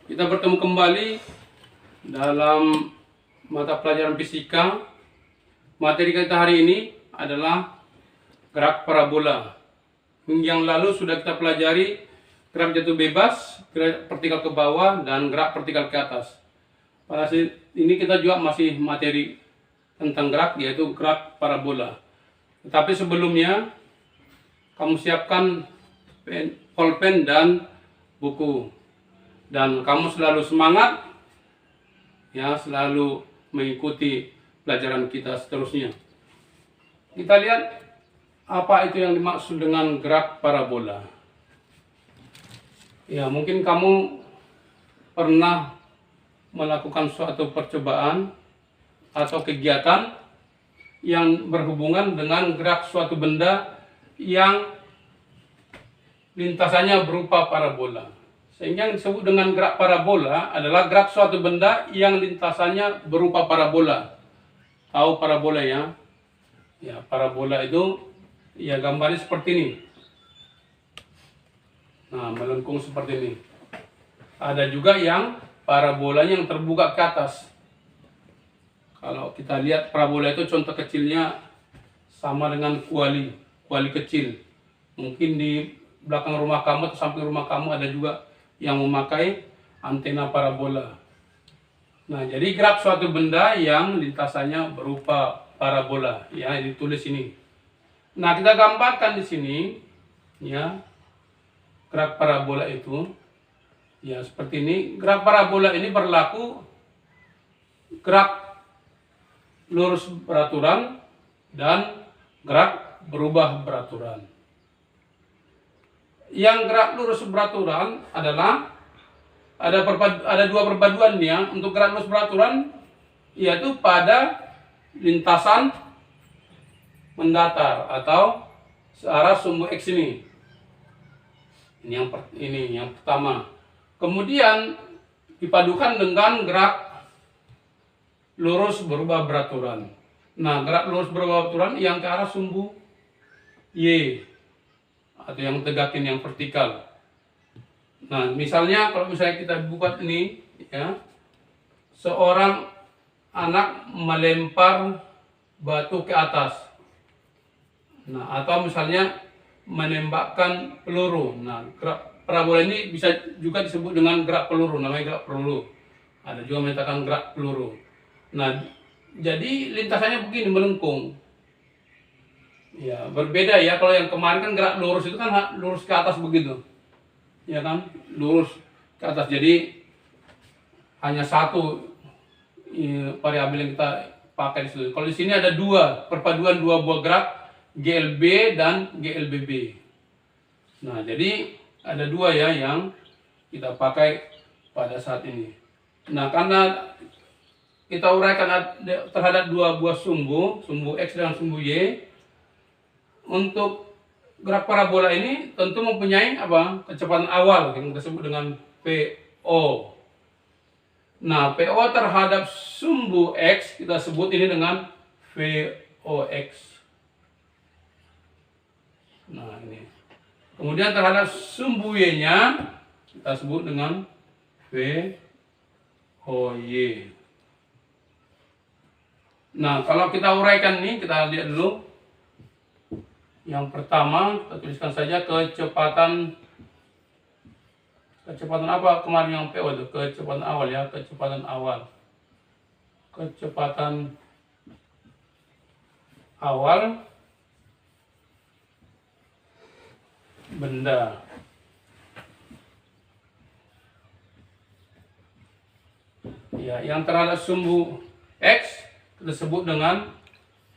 Kita bertemu kembali dalam mata pelajaran fisika. Materi kita hari ini adalah gerak parabola. Minggu yang lalu sudah kita pelajari gerak jatuh bebas, gerak vertikal ke bawah, dan gerak vertikal ke atas. Pada saat ini kita juga masih materi tentang gerak, yaitu gerak parabola. Tetapi sebelumnya, kamu siapkan pulpen dan buku. Dan kamu selalu semangat, ya, selalu mengikuti pelajaran kita seterusnya. Kita lihat apa itu yang dimaksud dengan gerak parabola. Ya, mungkin kamu pernah melakukan suatu percobaan atau kegiatan yang berhubungan dengan gerak suatu benda yang lintasannya berupa parabola. Sehingga yang disebut dengan gerak parabola adalah gerak suatu benda yang lintasannya berupa parabola. Tahu parabola ya? Ya, parabola itu ya gambarnya seperti ini. Nah, melengkung seperti ini. Ada juga yang parabolanya yang terbuka ke atas. Kalau kita lihat parabola itu contoh kecilnya sama dengan kuali kecil. Mungkin di belakang rumah kamu atau samping rumah kamu ada juga yang memakai antena parabola. Nah, jadi gerak suatu benda yang lintasannya berupa parabola, ya, ditulis ini. Nah, kita gambarkan di sini, ya, gerak parabola itu, ya, seperti ini. Gerak parabola ini berlaku gerak lurus beraturan dan gerak berubah beraturan. Yang gerak lurus beraturan adalah ada dua perpaduannya. Untuk gerak lurus beraturan yaitu pada lintasan mendatar atau searah sumbu X ini. Ini yang pertama. Kemudian dipadukan dengan gerak lurus berubah beraturan. Nah, gerak lurus berubah beraturan yang ke arah sumbu Y atau yang tegakin, yang vertikal. Nah, misalnya kalau misalnya kita buka ini, ya, seorang anak melempar batu ke atas. Nah, atau misalnya menembakkan peluru. Nah, gerak parabola ini bisa juga disebut dengan gerak peluru, namanya gerak peluru. Ada juga menyatakan gerak peluru. Nah, jadi lintasannya begini, melengkung. Ya, berbeda ya. Kalau yang kemarin kan gerak lurus itu kan lurus ke atas begitu. Ya kan? Lurus ke atas. Jadi hanya satu variabel yang kita pakai di situ. Kalau di sini ada perpaduan dua buah gerak, GLB dan GLBB. Nah, jadi ada dua ya yang kita pakai pada saat ini. Nah, karena kita uraikan terhadap dua buah sumbu X dan sumbu Y, untuk gerak parabola ini tentu mempunyai kecepatan awal yang kita sebut dengan PO. Nah, PO terhadap sumbu X kita sebut ini dengan VOX. Nah, ini. Kemudian terhadap sumbu Y-nya kita sebut dengan VOY. Nah, kalau kita uraikan ini, kita lihat dulu. Yang pertama, kita tuliskan saja kecepatan apa kemarin yang PO itu? Kecepatan awal ya, kecepatan awal. Kecepatan awal benda. Ya, yang terhadap sumbu X kita sebut dengan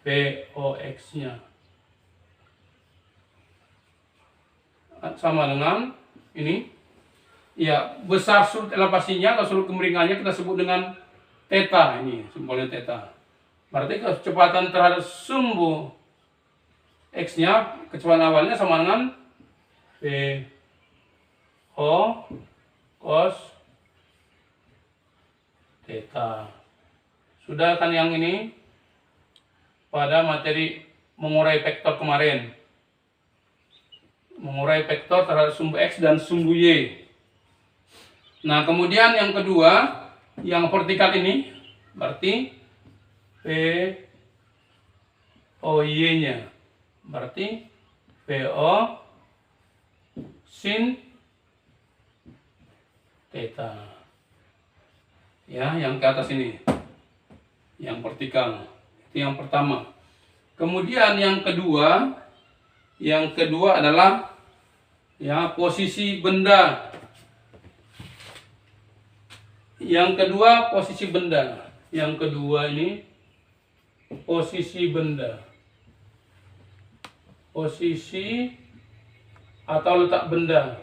VOX-nya. Sama dengan ini, ya, besar sudut elevasinya atau sudut kemiringannya kita sebut dengan theta. Ini simbolnya theta. Berarti kecepatan terhadap sumbu X-nya, kecepatan awalnya sama dengan VO cos theta. Sudah kan yang ini pada materi mengurai vektor kemarin. Mengurai vektor terhadap sumbu X dan sumbu Y. Nah, kemudian yang kedua, yang vertikal ini berarti VOY-nya. Berarti VO sin theta. Ya, yang ke atas ini. Yang vertikal. Itu yang pertama. Kemudian yang kedua adalah ya posisi benda. Yang kedua posisi benda. Yang kedua ini posisi benda. Posisi atau letak benda.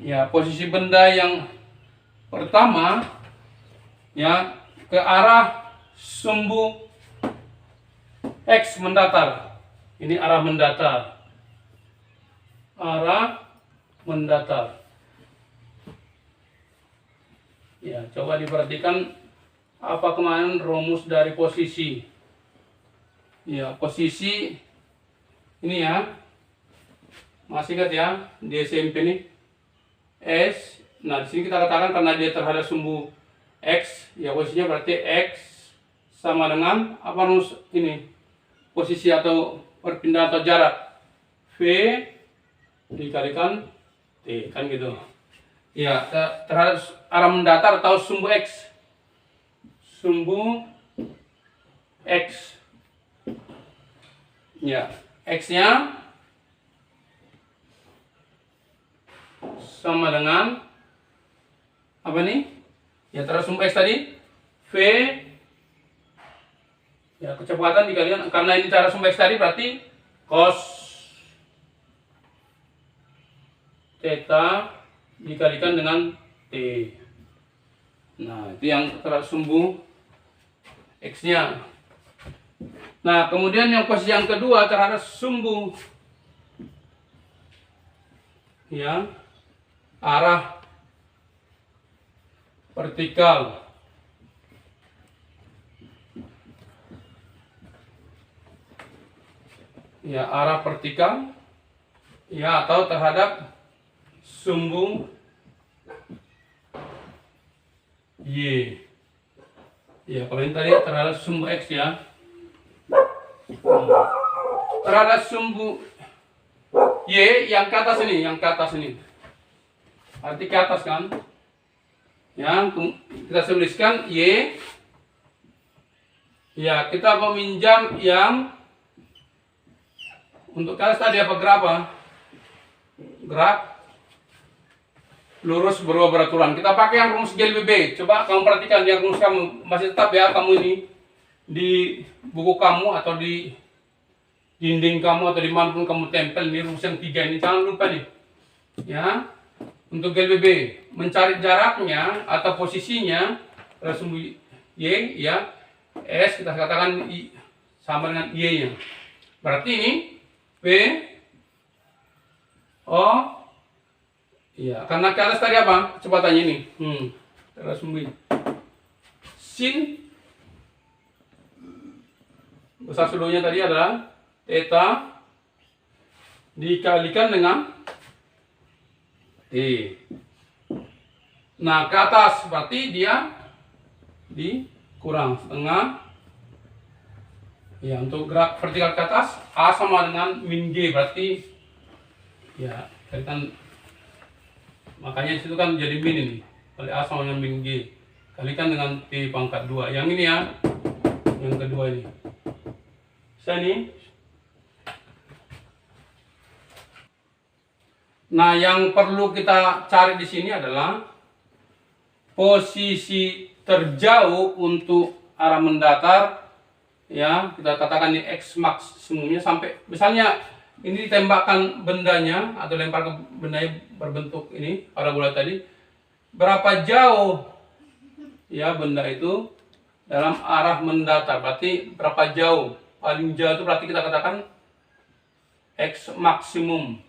Ya, posisi benda yang pertama ya ke arah sumbu X mendatar. Ini arah mendatar. Arah mendatar. Ya, coba diperhatikan apa kemarin rumus dari posisi. Ya, posisi ini ya. Masih ingat ya di SMP nih. S. Nah, di sini kita katakan karena dia terhadap sumbu X, ya posisinya berarti X sama dengan apa rumus ini? Posisi atau perpindahan atau jarak V dikalikan T, kan gitu. Ya, terhadap arah mendatar atau sumbu X. Sumbu X. Ya, X-nya sama dengan apa nih? Ya, terhadap sumbu X tadi V. Ya, kecepatan dikalikan, karena ini cara sumbu X tadi berarti cos theta dikalikan dengan T. Nah, itu yang terhadap sumbu X-nya. Nah, kemudian yang posisi yang kedua terhadap sumbu ya arah vertikal. Ya, arah vertikal ya atau terhadap sumbu Y. Ya, kalau ini tadi terhadap sumbu X ya. Terhadap sumbu Y yang ke atas ini, Arti ke atas kan? Ya, kita tuliskan Y. Ya, kita meminjam yang untuk ke atas tadi apa gerak apa? Gerak lurus berubah beraturan. Kita pakai yang rumus GLBB. Coba kamu perhatikan yang rumus kamu masih tetap ya kamu ini di buku kamu atau di dinding kamu atau dimanapun kamu tempel ini rumus yang 3 ini, jangan lupa nih ya. Untuk GLBB mencari jaraknya atau posisinya sumbu Y ya, S kita katakan sama dengan Y nya, berarti ini P O ya, karena ke atas tadi apa kecepatannya ini terus sumbu sin besar sudutnya tadi adalah theta dikalikan dengan T. Nah, ke atas berarti dia dikurang setengah. Ya, untuk gerak vertikal ke atas A sama dengan min G, berarti ya kalikan, makanya situ kan jadi min ini. Kali A sama dengan min G kalikan dengan T pangkat 2. Yang ini ya, yang kedua ini. Saya ini. Nah, yang perlu kita cari di sini adalah posisi terjauh untuk arah mendatar. Ya, kita katakan ini X maksimumnya sampai misalnya ini ditembakkan bendanya atau lempar ke bendanya berbentuk ini parabola tadi. Berapa jauh ya benda itu dalam arah mendatar? Berarti berapa jauh? Paling jauh itu berarti kita katakan X maksimum.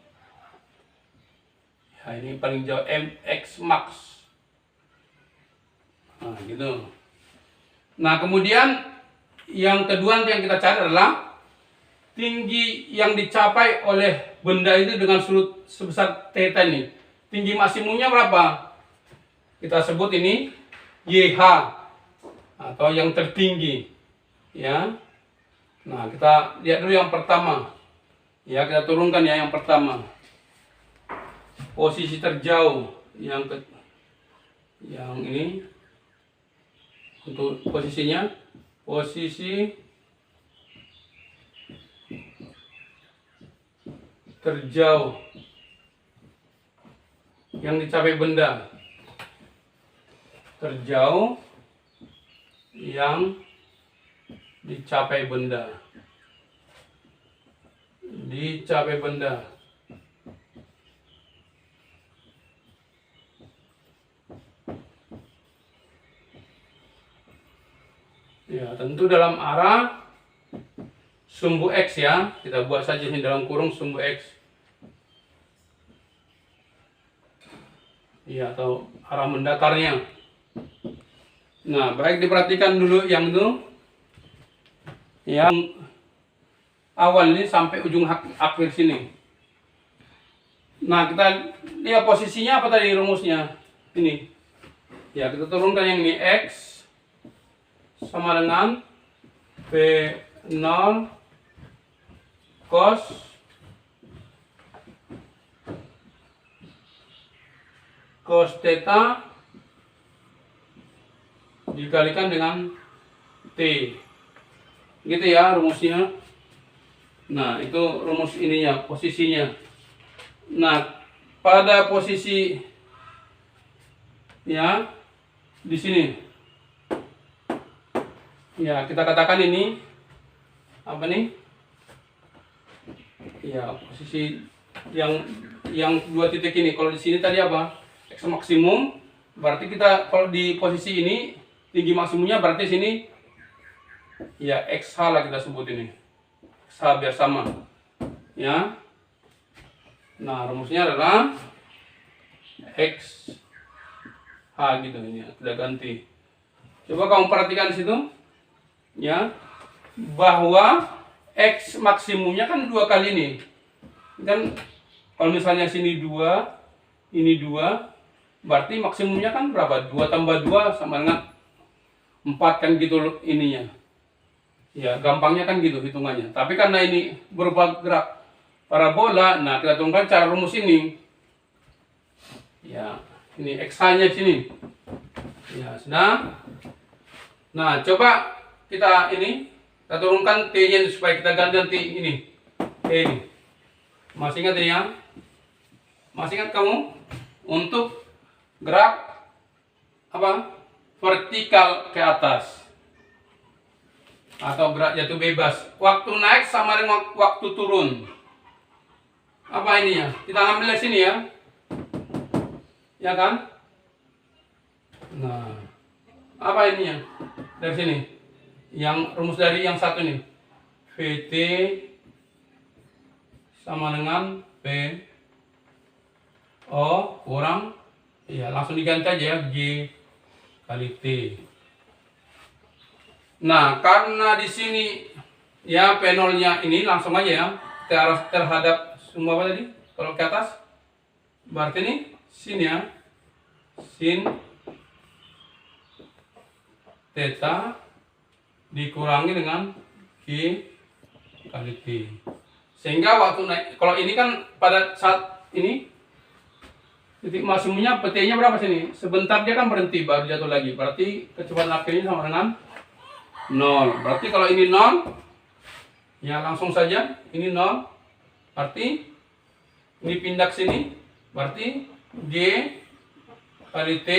Nah, ini paling jauh MX max. Nah, gitu. Nah, kemudian yang kedua yang kita cari adalah tinggi yang dicapai oleh benda itu dengan sudut sebesar theta ini. Tinggi maksimumnya berapa? Kita sebut ini YH atau yang tertinggi. Ya. Nah, kita lihat dulu yang pertama. Ya, kita turunkan ya yang pertama. Posisi terjauh yang ini untuk posisinya, posisi terjauh yang dicapai benda, terjauh yang dicapai benda, ya, tentu dalam arah sumbu X ya. Kita buat saja ini dalam kurung sumbu X. Ya, atau arah mendatarnya. Nah, baik diperhatikan dulu yang itu. Yang awal ini sampai ujung akhir sini. Nah, kita lihat posisinya apa tadi rumusnya? Ini. Ya, kita turunkan yang ini X sama dengan P0 cos theta dikalikan dengan T. Gitu ya rumusnya. Nah, itu rumus ininya, posisinya. Nah, pada posisi ya di sini. Ya, kita katakan ini apa nih? Ya, posisi yang dua titik ini. Kalau di sini tadi apa? X maksimum. Berarti kita kalau di posisi ini tinggi maksimumnya berarti sini ya XH lah kita sebut ini. XH biar sama. Ya. Nah, rumusnya adalah XH gitu ini. Kita ganti. Coba kamu perhatikan di situ. Ya. Bahwa X maksimumnya kan 2 kali ini. Kan kalau misalnya sini 2, ini 2, berarti maksimumnya kan berapa? 2 tambah 2 sama dengan 4 kan gitu ininya. Ya, gampangnya kan gitu hitungannya. Tapi karena ini berupa gerak parabola, nah kita turunkan cara rumus ini. Ya, ini X-nya sini. Ya, sudah. Nah, coba kita turunkan T-nya supaya kita ganti ini. T ini. Masih ingat ini ya? Masih ingat kamu? Untuk gerak apa? Vertikal ke atas. Atau gerak jatuh bebas. Waktu naik sama dengan waktu turun. Apa ini ya? Kita ambil dari sini ya. Ya kan? Nah. Apa ini ya? Dari sini. Yang rumus dari yang satu nih. VT sama dengan P O kurang, ya langsung diganti aja ya, G kali T. Nah, karena di sini ya P0-nya ini langsung aja ya terhadap sumbu apa tadi? Kalau ke atas berarti ini sin ya. Sin theta dikurangi dengan G kali T. Sehingga waktu naik, kalau ini kan pada saat ini titik maksimumnya PT-nya berapa sini? Sebentar dia kan berhenti baru jatuh lagi. Berarti kecepatan akhirnya sama dengan 0. Berarti kalau ini 0, ya langsung saja ini 0. Berarti ini pindah ke sini. Berarti G kali T,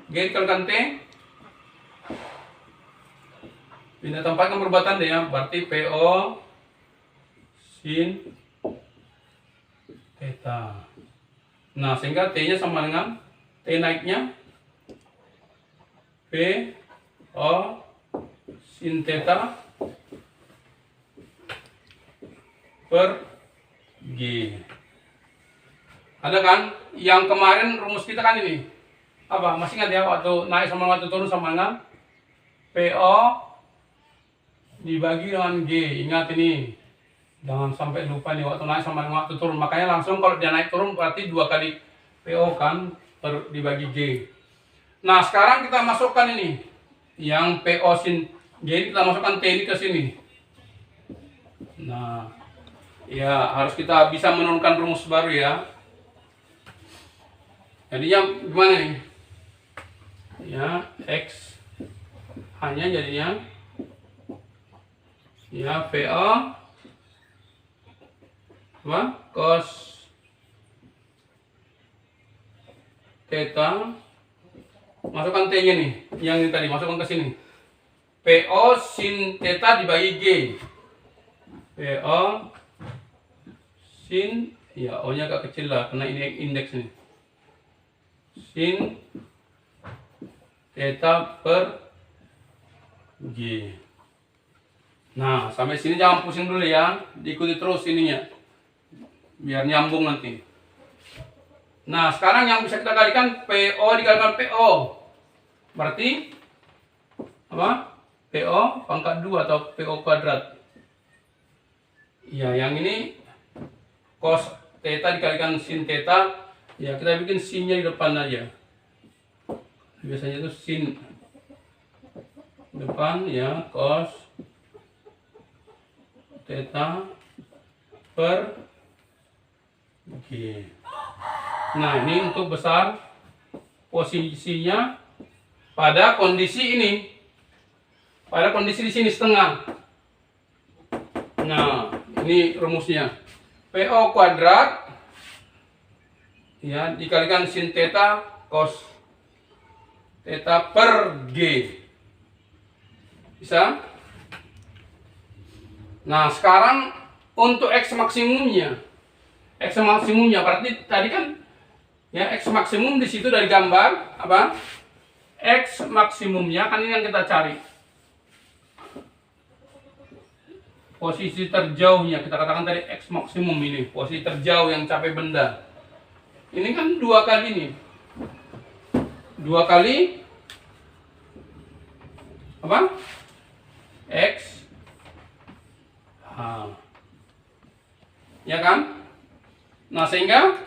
G dikalikan T. Pindah tempat kan perbuatan deh ya. Berarti PO sin theta. Nah, sehingga T-nya sama dengan T naiknya P O sin theta per G. Ada kan? Yang kemarin rumus kita kan ini. Apa? Masih ingat ya waktu naik sama waktu turun sama dengan PO dibagi dengan G. Ingat ini. Jangan sampai lupa nih waktu naik sama dengan waktu turun. Makanya langsung kalau dia naik turun berarti 2 kali PO kan dibagi G. Nah sekarang kita masukkan ini yang PO sin G, kita masukkan T ini ke sini. Nah ya harus kita bisa menurunkan rumus baru ya. Jadinya gimana nih? Ya X hanya jadinya ya PO apa? Cos theta, masukkan T nya nih, yang ini tadi masukkan ke sini. PO sin theta dibagi G. PO sin, ya O nya agak kecil lah karena ini indeks nih. Sin theta per G. Nah sampai sini jangan pusing dulu ya, diikuti terus ininya biar nyambung nanti. Nah sekarang yang bisa kita kalikan PO dikalikan PO berarti apa? PO pangkat 2 atau PO kuadrat. Ya yang ini cos theta dikalikan sin theta, ya kita bikin sinnya di depan aja. Biasanya itu sin depan ya, cos theta per G. Nah ini untuk besar posisinya pada kondisi ini, pada kondisi di sini setengah. Nah ini rumusnya PO kuadrat ya dikalikan sin theta cos theta per G. Bisa? Nah sekarang untuk X maksimumnya. X maksimumnya berarti tadi kan ya X maksimum di situ dari gambar apa? X maksimumnya kan ini yang kita cari. Posisi terjauhnya kita katakan tadi X maksimum ini, posisi terjauh yang capai benda. Ini kan 2 kali nih. 2 kali apa? X. Ya kan? Nah sehingga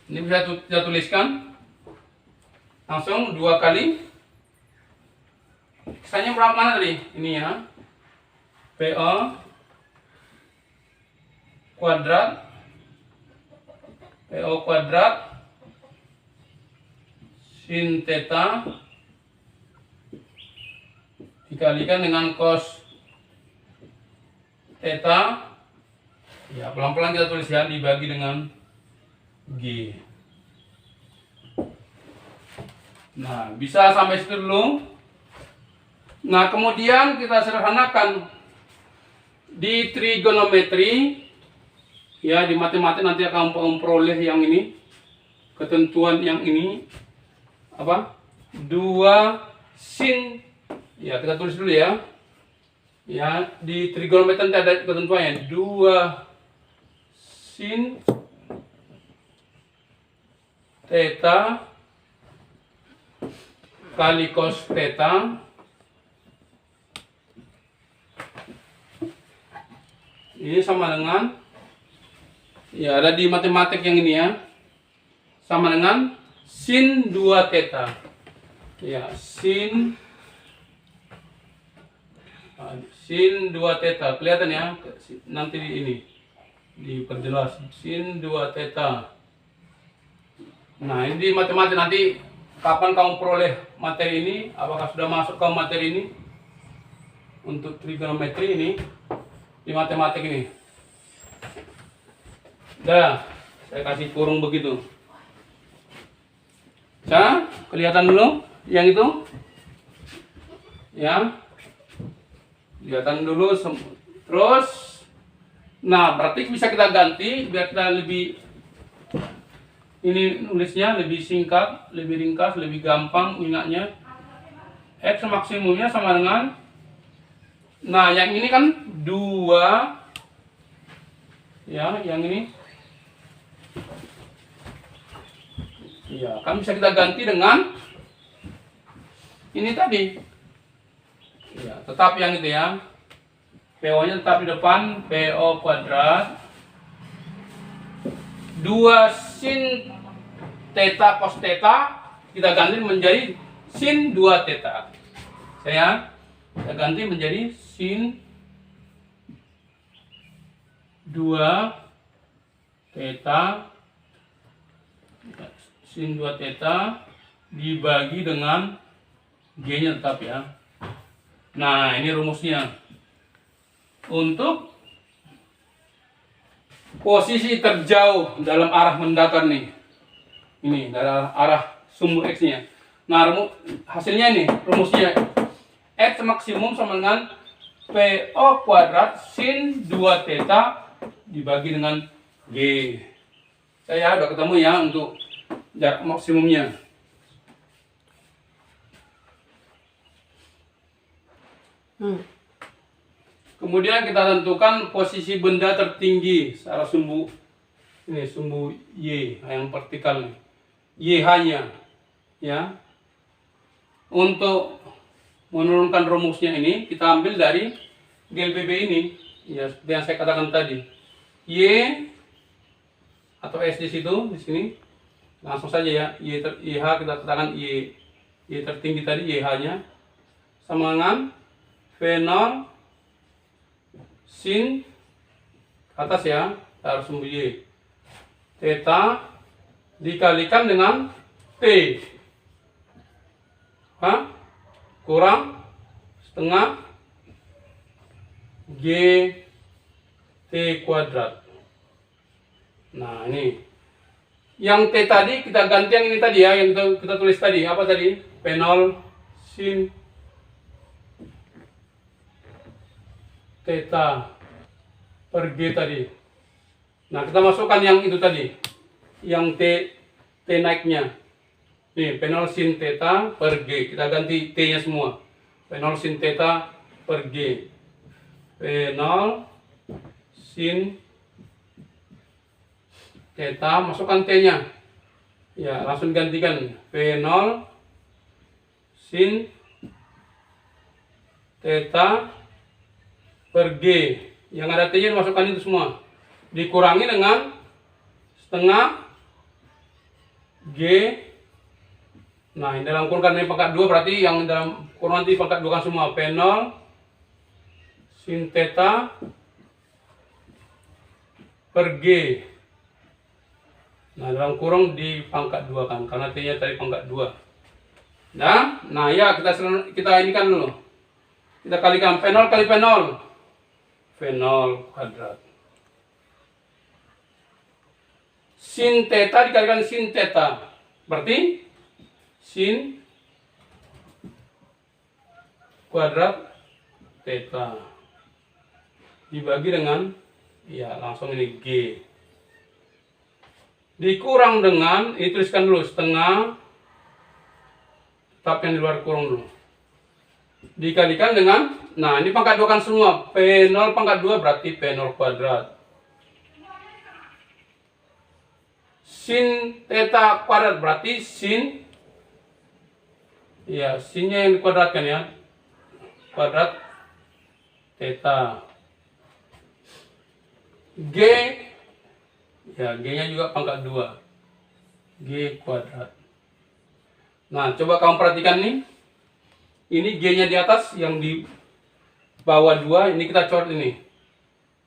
ini bisa kita tuliskan langsung 2 kali X-nya berapa mana tadi? Ini ya PO kuadrat sin theta dikalikan dengan cos theta. Ya, pelan-pelan kita tulis ya, dibagi dengan G. Nah, bisa sampai situ dulu. Nah, kemudian kita sederhanakan di trigonometri. Ya, di matematik nanti akan memperoleh yang ini. Ketentuan yang ini. Apa? 2 sin. Ya, kita tulis dulu ya. Ya, di trigonometri nanti ada ketentuannya. 2 sin theta kali cos theta ini sama dengan, ya ada di matematik yang ini ya, sama dengan sin 2 theta. Ya, sin 2 theta kelihatan ya, nanti di ini diperjelas sin 2 theta. Nah ini di matematik nanti kapan kamu peroleh materi ini, apakah sudah masuk ke materi ini untuk trigonometri ini di matematik ini. Dah saya kasih kurung begitu. Nah kelihatan dulu yang itu ya, kelihatan dulu terus. Nah, berarti bisa kita ganti biar kita lebih ini nulisnya lebih singkat, lebih ringkas, lebih gampang ingatnya. X maksimumnya sama dengan, nah yang ini kan 2 ya, yang ini ya kan bisa kita ganti dengan ini tadi ya, tetap yang itu ya PO-nya tetap di depan, PO kuadrat 2 sin theta cos theta kita ganti menjadi sin 2 theta. Kita ganti menjadi sin 2 theta dibagi dengan G-nya tetap ya. Nah, ini rumusnya. Untuk posisi terjauh dalam arah mendatar nih. Ini dari arah sumbu X-nya. Nah, hasilnya ini rumusnya X maksimum sama dengan PO kuadrat sin 2 theta dibagi dengan G. Saya udah ketemu ya untuk jarak maksimumnya. Kemudian kita tentukan posisi benda tertinggi secara sumbu ini, sumbu Y yang vertikal nih. YH-nya ya. Untuk menurunkan rumusnya ini kita ambil dari GLBB ini ya, seperti yang saya katakan tadi. Y atau S di situ, di sini langsung saja ya. YH kita katakan Y tertinggi tadi, YH-nya sama dengan V0 sin atas ya, harus sumbu Y theta dikalikan dengan T kurang setengah G T kuadrat. Nah, ini yang T tadi kita ganti yang ini tadi ya, yang kita tulis tadi apa tadi, P0 sin theta per G tadi. Nah, kita masukkan yang itu tadi, yang T naiknya. Nih, P0 sin theta per G. Kita ganti T-nya semua. P0 sin theta per G. P0 sin theta, masukkan T-nya. Ya, langsung gantikan. P0 sin theta per G. Yang ada T-nya masukkan itu semua. Dikurangi dengan setengah G. Nah, ini dalam kurung kan ini pangkat 2, berarti yang dalam kurung nanti pangkat 2 kan semua. P0 sin theta per G. Nah, dalam kurung di pangkat 2 kan, karena T-nya tadi pangkat 2. Nah ya, kita ini kan dulu. Kita kalikan P0 kali P0. P0 kuadrat. Sin theta dikalikan sin theta. Berarti sin kuadrat theta dibagi dengan, ya langsung ini G. Dikurang dengan, ini tuliskan dulu setengah, tetap yang di luar kurung dulu. Dikalikan dengan, nah ini pangkat 2 kan semua, P0 pangkat 2 berarti P0 kuadrat. Sin theta kuadrat berarti sin, ya sinnya yang dikuadratkan ya, kuadrat theta. G, ya G-nya juga pangkat 2, G kuadrat. Nah, coba kamu perhatikan nih. Ini G-nya di atas, yang di bawah 2, ini kita coret ini.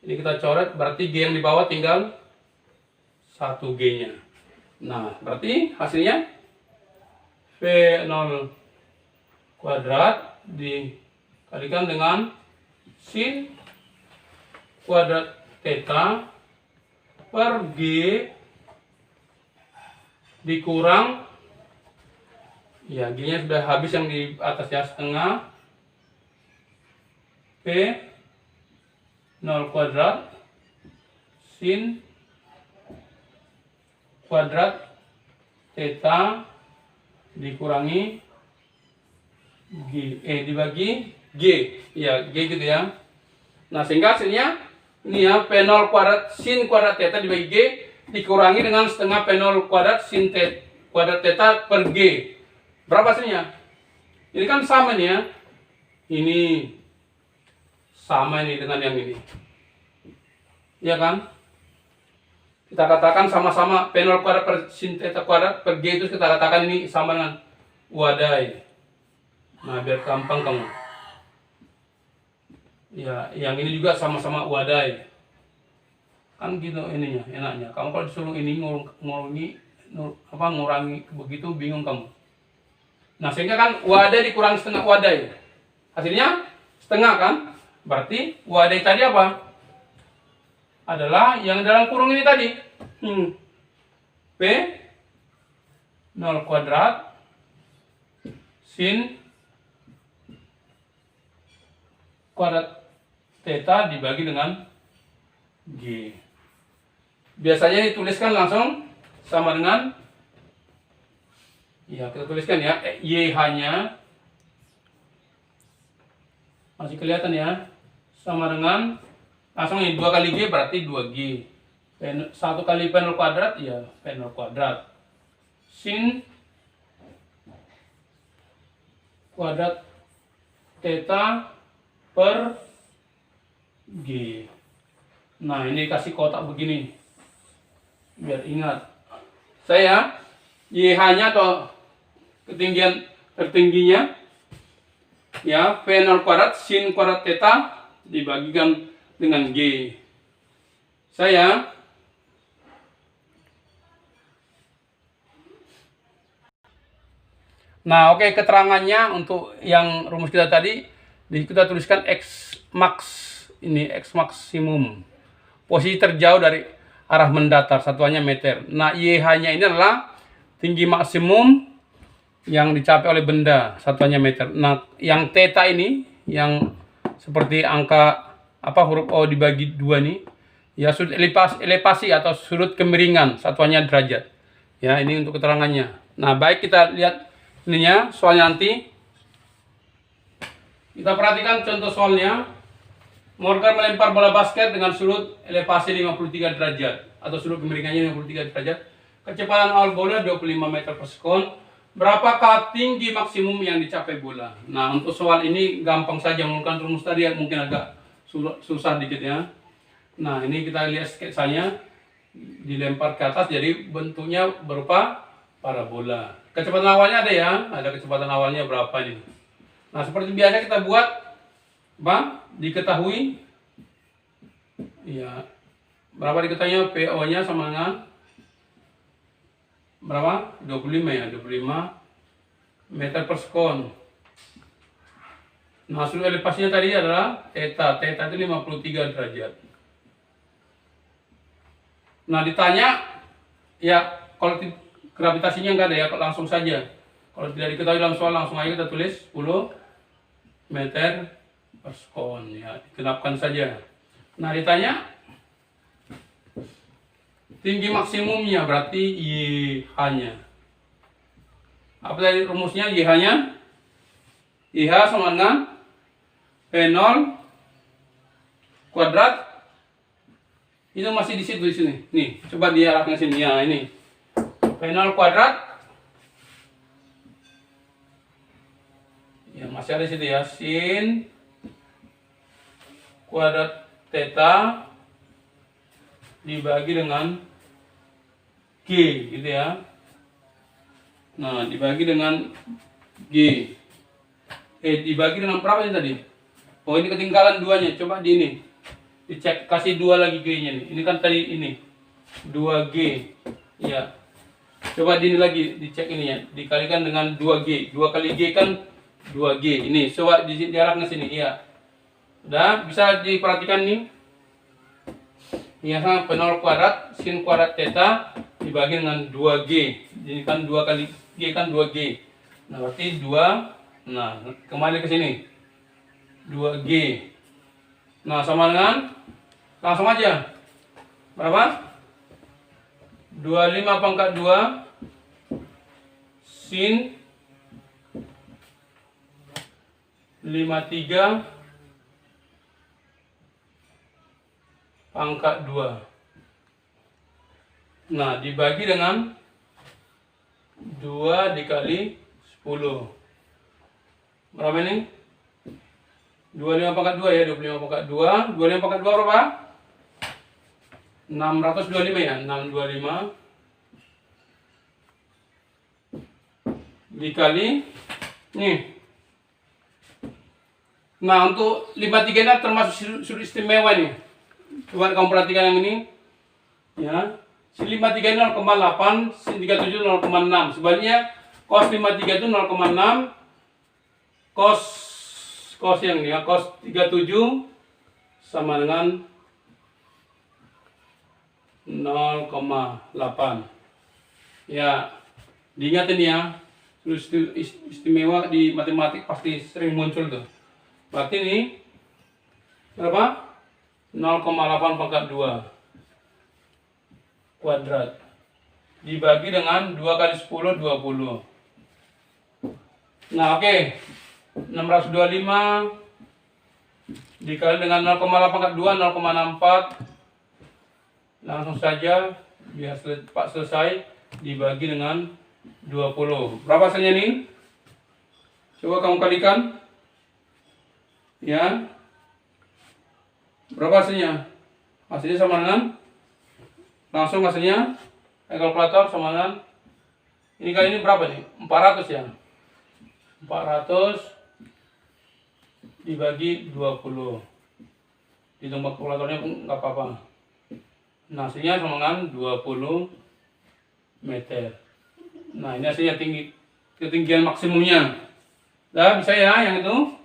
Ini kita coret, berarti G yang di bawah tinggal 1 G-nya. Nah, berarti hasilnya P0 kuadrat dikalikan dengan sin kuadrat theta per G dikurang, ya G-nya sudah habis yang di atas ya, setengah P0 kuadrat sin kuadrat theta dikurangi G, dibagi G, ya G gitu ya. Nah, sehingga hasilnya ini ya, P0 kuadrat sin kuadrat theta dibagi G dikurangi dengan setengah P0 kuadrat sin kuadrat theta per G. Berapa hasilnya? Ini kan sama nih ya. Ini sama ini dengan yang ini. Ya kan? Kita katakan sama-sama P0 kuadrat per sin theta kuadrat per G itu kita katakan ini sama dengan wadai. Nah, biar gampang kamu. Ya, yang ini juga sama-sama wadai. Kan gitu ininya, enaknya. Kamu kalau disuruh ini ngurangi begitu bingung kamu. Nah, sehingga kan wadai dikurangi setengah wadai. Hasilnya setengah kan? Berarti wadai tadi apa? Adalah yang dalam kurung ini tadi. P 0 kuadrat sin kuadrat theta dibagi dengan G. Biasanya dituliskan langsung sama dengan, ya kita tuliskan ya, YH-nya masih kelihatan ya, sama dengan langsung ini 2 kali G berarti 2G. 1 kali P0 kuadrat ya P0 kuadrat. Sin kuadrat theta per G. Nah, ini kasih kotak begini. Biar ingat. Saya YH-nya atau ketinggian tertingginya ya P0 kuadrat sin kuadrat theta dibagikan dengan G. Nah, oke, keterangannya untuk yang rumus kita tadi kita tuliskan X max, ini X maksimum. Posisi terjauh dari arah mendatar, satuannya meter. Nah, YH-nya ini adalah tinggi maksimum yang dicapai oleh benda, satuannya meter. Nah, yang theta ini yang seperti angka huruf O dibagi 2 nih, ya sudut elevasi atau sudut kemiringan, satuannya derajat. Ya, ini untuk keterangannya. Nah, baik, kita lihat ininya soalnya nanti. Kita perhatikan contoh soalnya. Morgan melempar bola basket dengan sudut elevasi 53 derajat atau sudut kemiringannya 53 derajat. Kecepatan awal bola 25 meter per sekon. Berapakah tinggi maksimum yang dicapai bola? Nah, untuk soal ini gampang saja, menggunakan rumus tadi yang mungkin agak susah dikit ya. Nah, ini kita lihat sketsanya, dilempar ke atas, jadi bentuknya berupa parabola. Kecepatan awalnya ada ya, ada kecepatan awalnya berapa nih. Nah, seperti biasa kita buat, diketahui, ya, berapa diketahuinya PO-nya sama dengan berapa? 25 ya, 25 meter per sekon. Nah, sudut elevasinya tadi adalah theta itu 53 derajat. Nah, ditanya, ya kalau gravitasinya enggak ada ya, langsung saja. Kalau tidak diketahui dalam soal, langsung aja kita tulis 10 meter per sekon, ya, digenapkan saja. Nah, ditanya tinggi maksimumnya berarti YH-nya. Apa tadi rumusnya? YH-nya? YH sama dengan P0 kuadrat. Itu masih di situ di sini. Nih, coba diarahkan ke sini ya, ini. P0 kuadrat. Ya, masih ada di situ ya. Sin kuadrat theta dibagi dengan G, gitu ya. Nah, dibagi dengan G. Dibagi dengan berapa ini tadi? Oh, ini ketinggalan 2-nya. Coba di ini. Dicek, kasih 2 lagi G-nya nih. Ini kan tadi ini 2G. Ya. Coba di ini lagi dicek ini ya. Dikalikan dengan 2G. 2 kali G kan 2G. Ini coba diarahkan ke sini. Iya. Udah bisa diperhatikan nih. Ini sama P0 kuadrat sin kuadrat theta dibagi dengan 2G. Ini kan 2 kali G kan 2G. Nah, berarti 2. Nah, kembali ke sini. 2G. Nah, sama dengan, langsung aja. Berapa? 25 pangkat 2 sin 53 pangkat 2. Nah, dibagi dengan 2 dikali 10. Berapa ini? 25 pangkat 2 ya, 25 pangkat 2. 25 pangkat 2 berapa? 625 ya, 625 dikali nih. Nah, untuk 53 ini termasuk sudut istimewa nih. Coba kamu perhatikan yang ini. Ya. Sin 53 ini 0,8, sin 37 0,6. Sebaliknya cos 53 itu 0,6. Cos yang ini ya, cos 37 sama dengan 0,8. Ya, diingatin ya. Sudut istimewa di matematik pasti sering muncul tuh. Berarti ini berapa? 0,8 pangkat 2 kuadrat dibagi dengan 2 kali 10, 20. Nah, oke. 625 dikali dengan 0,8 pangkat 2, 0,64. Langsung saja biar cepat selesai, dibagi dengan 20. Berapa hasilnya nih? Coba kamu kalikan. Ya. Berapa hasilnya? Hasilnya sama dengan, langsung hasilnya kalkulator sama dengan, ini kali ini berapa nih? 400 ya. 400 dibagi 20. Hitung kalkulatornya pun nggak apa-apa. Nah, hasilnya sama dengan 20 meter. Nah, ini hasilnya ketinggian maksimumnya. Nah, bisa ya yang itu.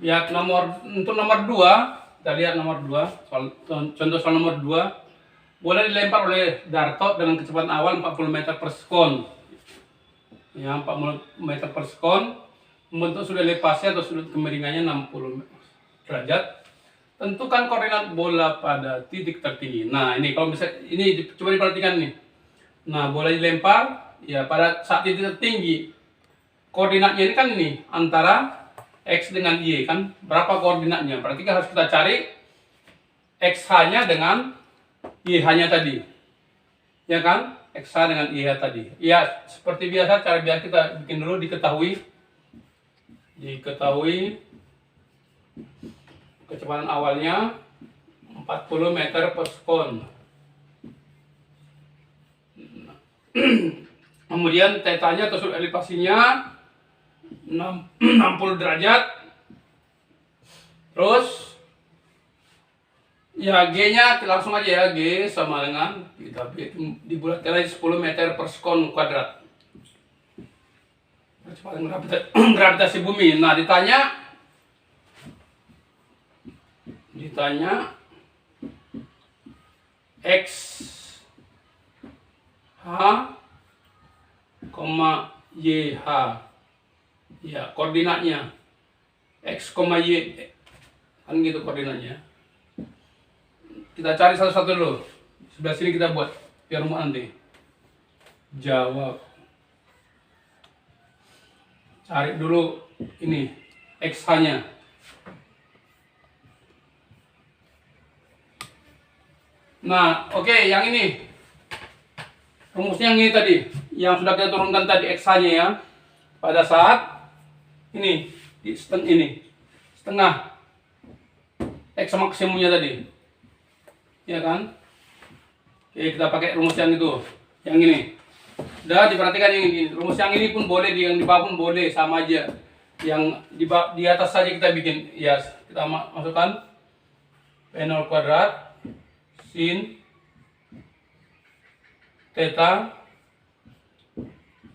Lihat untuk nomor 2, kita lihat nomor 2, contoh soal nomor 2. Boleh dilempar oleh darto dengan kecepatan awal 40 meter per sekon. Ya, 40 meter per sekon. Membentuk sudut lepasnya atau sudut kemiringannya 60 derajat. Tentukan koordinat bola pada titik tertinggi. Nah, ini kalau bisa, ini coba diperhatikan nih. Nah, bola dilempar ya pada saat titik tertinggi. Koordinatnya ini kan ini antara X dengan Y kan, berapa koordinatnya? Berarti kan harus kita cari XH-nya dengan YH-nya tadi. Ya kan? XH dengan YH tadi. Ya, seperti biasa cara biasa kita bikin dulu diketahui kecepatan awalnya 40 meter per sekon. Kemudian tetanya atau sudut elipasinya 60 derajat. Terus ya G-nya langsung aja ya, G sama dengan kita dibulatkan aja 10 meter per sekon kuadrat. Kecepatan gravitasi bumi. Nah, ditanya X H, YH. Ya, koordinatnya X, Y kan gitu koordinatnya. Kita cari satu-satu dulu. Sebelah sini kita buat biar muat nanti. Jawab. Cari dulu ini XH-nya. Nah, oke, yang ini rumusnya yang ini tadi, yang sudah kita turunkan tadi XH-nya ya. Pada saat ini di setengah X maksimumnya tadi, ya kan? Oke, kita pakai rumus yang itu, yang ini. Udah diperhatikan yang ini. Rumus yang ini pun boleh, yang di bawah pun boleh, sama aja. Yang di atas saja kita bikin. Ya, kita masukkan P0 kuadrat sin theta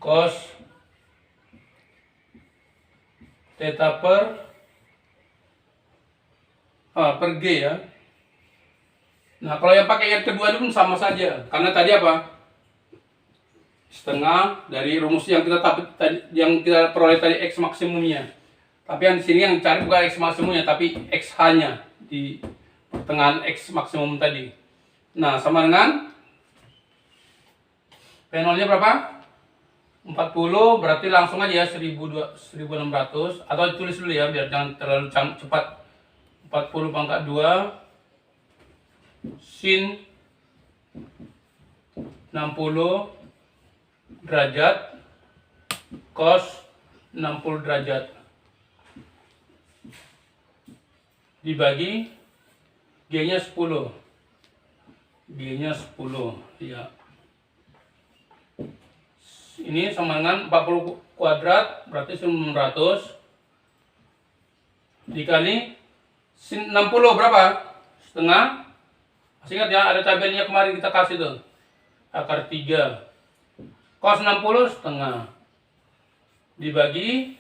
cos theta per G ya. Nah, kalau yang pakai yang kedua itu pun sama saja, karena tadi apa? Setengah dari rumus yang kita peroleh tadi X maksimumnya. Tapi yang di sini yang cari bukan X maksimumnya, tapi XH-nya di pertengahan X maksimum tadi. Nah, sama dengan P0-nya berapa? 40, berarti langsung aja ya 1600, atau tulis dulu ya biar jangan terlalu cepat. 40 pangkat 2 sin 60 derajat cos 60 derajat dibagi G-nya 10. G-nya 10 ya. Ini sama dengan 40 kuadrat berarti 900 dikali 60 berapa? Setengah. Masih ingat ya, ada tabelnya kemarin kita kasih tuh. Akar 3. Cos 60 setengah dibagi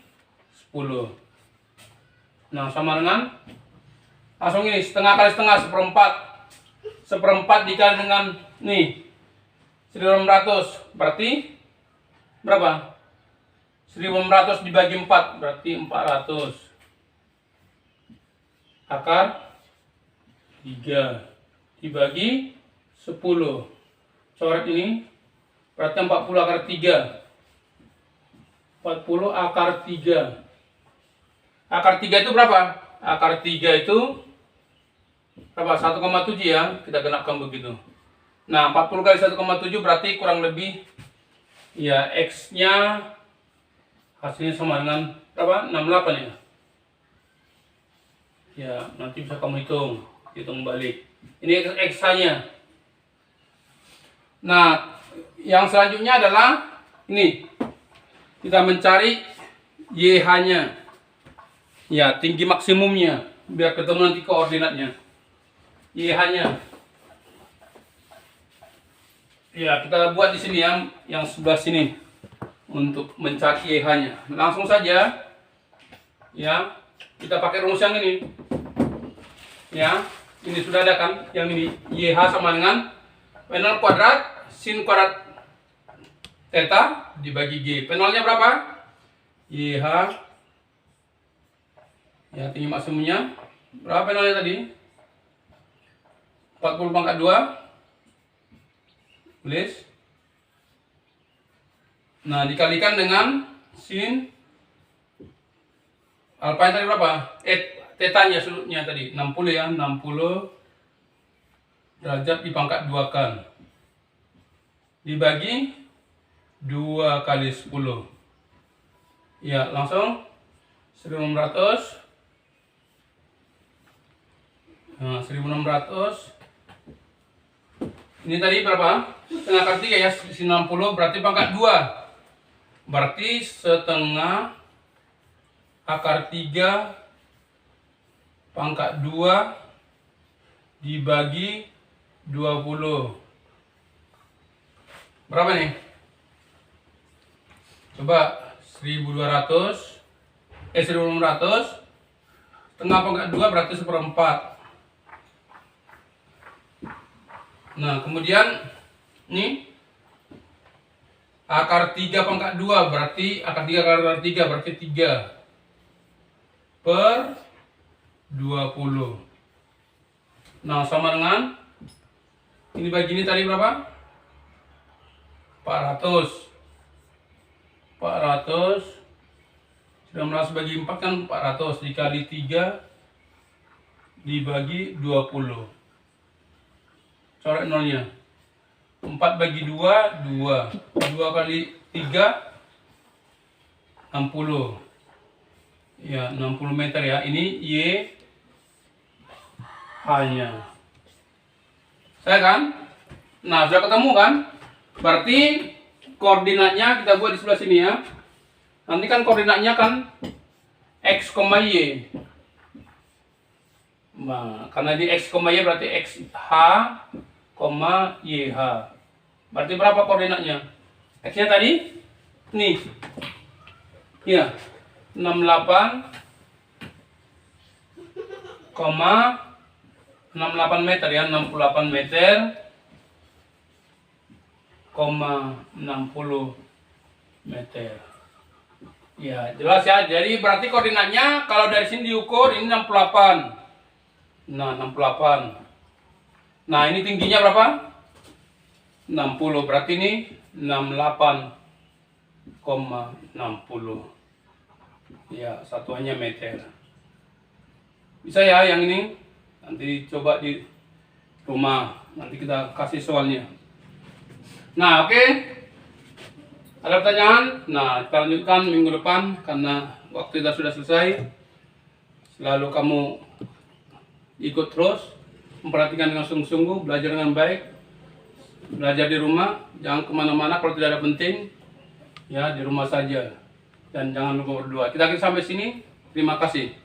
10. Nah, sama dengan langsung ini setengah kali setengah seperempat. Seperempat dikali dengan nih 1600 berarti berapa? 1600 dibagi 4 berarti 400. Akar 3 dibagi 10. Coret ini berarti 40 akar 3. 40 akar 3. Akar 3 itu berapa? Akar 3 itu berapa? 1,7 ya. Kita genapkan begitu. Nah, 40 kali 1,7 berarti kurang lebih ya X-nya hasilnya sama dengan berapa? 68 ya. Ya, nanti bisa kamu hitung balik. Ini X-nya. Nah, yang selanjutnya adalah ini. Kita mencari YH-nya. Ya, tinggi maksimumnya. Biar ketemu nanti koordinatnya. YH-nya. Ya, kita buat di sini yang sebelah sini. Untuk mencari YH-nya. Langsung saja. Ya, kita pakai rumus yang ini. Ya, ini sudah ada kan? Yang ini YH sama dengan P0 kuadrat sin kuadrat theta dibagi G. P0-nya berapa? YH. Ya, tinggi maksimumnya berapa P0-nya tadi? 40 pangkat 2. Tulis. Nah, dikalikan dengan sin alpha tadi berapa? Tetanya sudutnya tadi 60 ya, 60 derajat dipangkat 2 kan. Dibagi 2 kali 10. Ya, langsung 1600. Nah, 1600. Ini tadi berapa? Setengah akar 3 ya, 90 berarti pangkat 2. Berarti setengah akar 3 pangkat 2 dibagi 20. Berapa nih? Coba 1200 1600 setengah pangkat 2 berarti 1/4. Nah, kemudian ini akar 3 pangkat 2 berarti akar 3 kali akar 3 berarti 3 per 20. Nah, sama dengan ini bagi ini tadi berapa? 400. 19 bagi 4 kan 400 dikali 3 dibagi 20. Coret nolnya. 4 bagi 2 2. 2 kali 3 60. Ya, 60 meter ya. Ini Y hanya. Saya kan? Nah, sudah ketemu kan? Berarti koordinatnya kita buat di sebelah sini ya. Nanti kan koordinatnya kan X, Y. Nah, karena di X, Y berarti XH, YH. Berarti berapa koordinatnya? X-nya tadi? Nih. Ya. 68, 68 meter ya, 68 meter, 60 meter. Ya, jelas ya. Jadi berarti koordinatnya kalau dari sini diukur ini 68. Nah, 68. Nah, ini tingginya berapa? 60. Berarti ini 68,60. Ya, satuannya meter. Bisa ya yang ini? Nanti coba di rumah. Nanti kita kasih soalnya. Nah, oke. Ada pertanyaan? Nah, kita lanjutkan minggu depan karena waktu kita sudah selesai. Selalu kamu ikut terus, memperhatikan dengan sungguh-sungguh, belajar dengan baik, belajar di rumah, jangan kemana-mana kalau tidak ada penting, ya di rumah saja, dan jangan lupa berdoa. Kita akan sampai sini. Terima kasih.